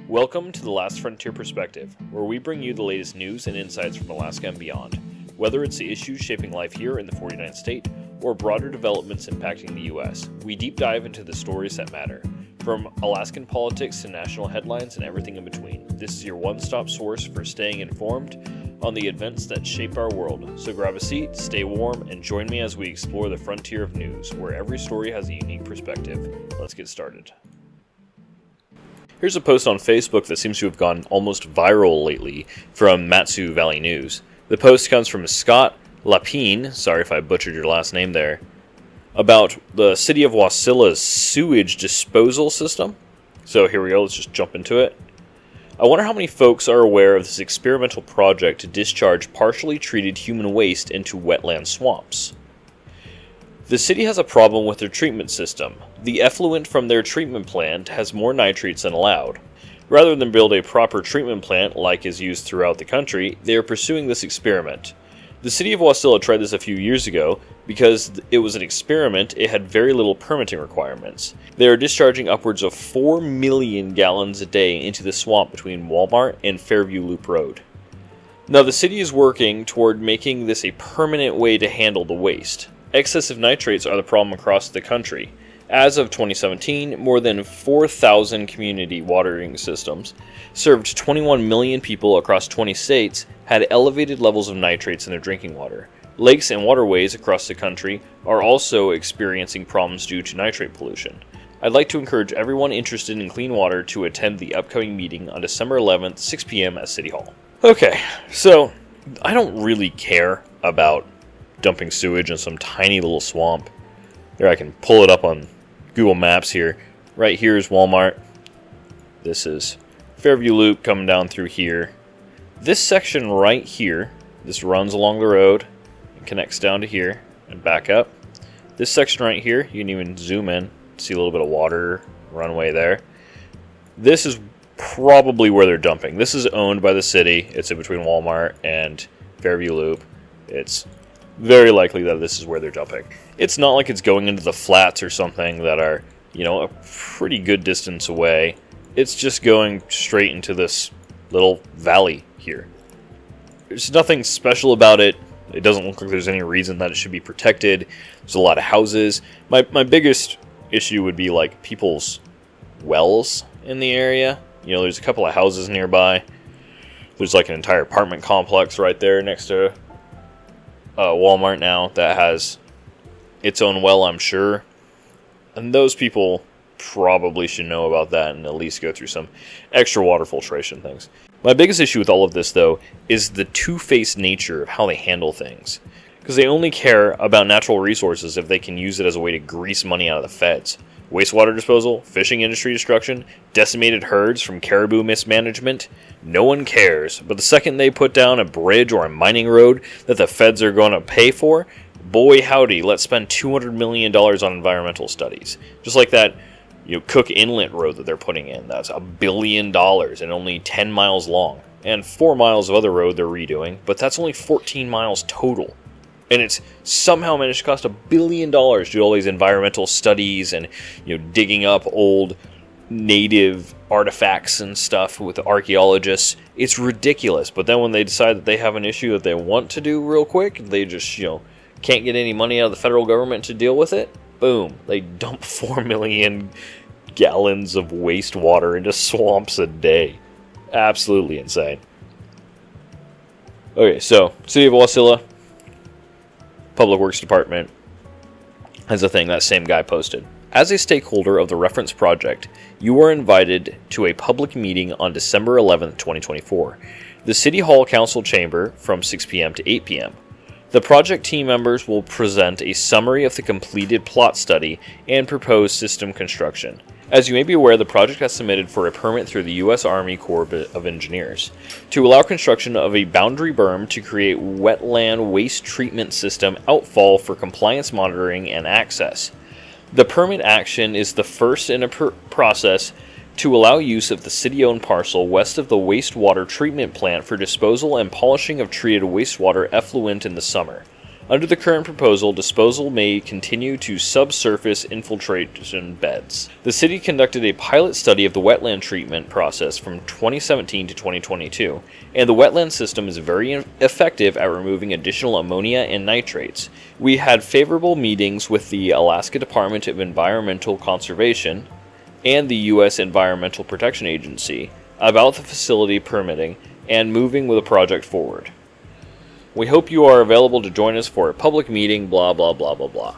Welcome to the Last Frontier Perspective, where we bring you the latest news and insights from Alaska and beyond, whether it's the issues shaping life here in the 49th state or broader developments impacting the U.S. We deep dive into the stories that matter, from Alaskan politics to national headlines and everything in between. This is your one-stop source for staying informed on the events that shape our world. So grab a seat, stay warm, and join me as we explore the frontier of news, where every story has a unique perspective. Let's get started. Here's a post on Facebook that seems to have gone almost viral lately from Mat-Su Valley News. The post comes from Scott Lapine, sorry if I butchered your last name there, about the city of Wasilla's sewage disposal system. So here we go, let's just jump into it. I wonder how many folks are aware of this experimental project to discharge partially treated human waste into wetland swamps. The city has a problem with their treatment system. The effluent from their treatment plant has more nitrates than allowed. Rather than build a proper treatment plant like is used throughout the country, they are pursuing this experiment. The city of Wasilla tried this a few years ago. Because it was an experiment, it had very little permitting requirements. They are discharging upwards of 4 million gallons a day into the swamp between Walmart and Fairview Loop Road. Now, the city is working toward making this a permanent way to handle the waste. Excessive nitrates are the problem across the country. As of 2017, more than 4,000 community watering systems served 21 million people across 20 states had elevated levels of nitrates in their drinking water. Lakes and waterways across the country are also experiencing problems due to nitrate pollution. I'd like to encourage everyone interested in clean water to attend the upcoming meeting on December 11th, 6 p.m. at City Hall. Okay, so I don't really care about dumping sewage in some tiny little swamp. There, I can pull it up on Google Maps here. Right here is Walmart. This is Fairview Loop coming down through here. This section right here, this runs along the road and connects down to here and back up. This section right here, you can even zoom in, see a little bit of water runway there. This is probably where they're dumping. This is owned by the city. It's in between Walmart and Fairview Loop. It's very likely that this is where they're dumping. It's not like it's going into the flats or something that are, a pretty good distance away. It's just going straight into this little valley here. There's nothing special about it. It doesn't look like there's any reason that it should be protected. There's a lot of houses. My biggest issue would be like people's wells in the area. There's a couple of houses nearby. There's like an entire apartment complex right there next to Walmart now that has its own well, I'm sure. And those people probably should know about that and at least go through some extra water filtration things. My biggest issue with all of this, though, is the two-faced nature of how they handle things. Because they only care about natural resources if they can use it as a way to grease money out of the feds. Wastewater disposal, fishing industry destruction, decimated herds from caribou mismanagement. No one cares, but the second they put down a bridge or a mining road that the feds are going to pay for, boy howdy, let's spend $200 million on environmental studies. Just like that Cook Inlet road that they're putting in. That's $1 billion and only 10 miles long. And 4 miles of other road they're redoing, but that's only 14 miles total. And it's somehow managed to cost $1 billion to do all these environmental studies and digging up old native artifacts and stuff with the archaeologists. It's ridiculous. But then when they decide that they have an issue that they want to do real quick, they just can't get any money out of the federal government to deal with it. Boom, they dump 4 million gallons of wastewater into swamps a day. Absolutely insane. Okay, so City of Wasilla Public Works Department has a thing that same guy posted. As a stakeholder of the reference project, you are invited to a public meeting on December 11th, 2024. The City Hall Council Chamber from 6 p.m. to 8 p.m. The project team members will present a summary of the completed plot study and proposed system construction. As you may be aware, the project has submitted for a permit through the U.S. Army Corps of Engineers to allow construction of a boundary berm to create wetland waste treatment system outfall for compliance monitoring and access. The permit action is the first in a process to allow use of the city-owned parcel west of the wastewater treatment plant for disposal and polishing of treated wastewater effluent in the summer. Under the current proposal, disposal may continue to subsurface infiltration beds. The city conducted a pilot study of the wetland treatment process from 2017 to 2022, and the wetland system is very effective at removing additional ammonia and nitrates. We had favorable meetings with the Alaska Department of Environmental Conservation and the U.S. Environmental Protection Agency about the facility permitting and moving with the project forward. We hope you are available to join us for a public meeting, blah, blah, blah, blah, blah.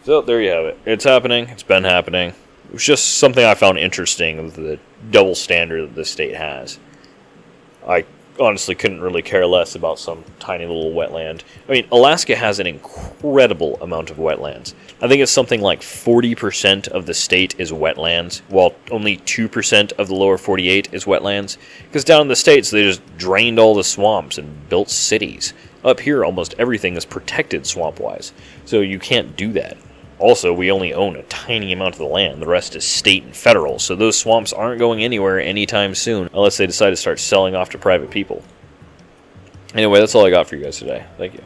So, there you have it. It's happening. It's been happening. It was just something I found interesting with the double standard that the state has. I honestly couldn't really care less about some tiny little wetland. I mean, Alaska has an incredible amount of wetlands. I think it's something like 40% of the state is wetlands, while only 2% of the lower 48 is wetlands. Because down in the States, they just drained all the swamps and built cities. Up here, almost everything is protected swamp-wise, so you can't do that. Also, we only own a tiny amount of the land. The rest is state and federal, so those swamps aren't going anywhere anytime soon, unless they decide to start selling off to private people. Anyway, that's all I got for you guys today. Thank you.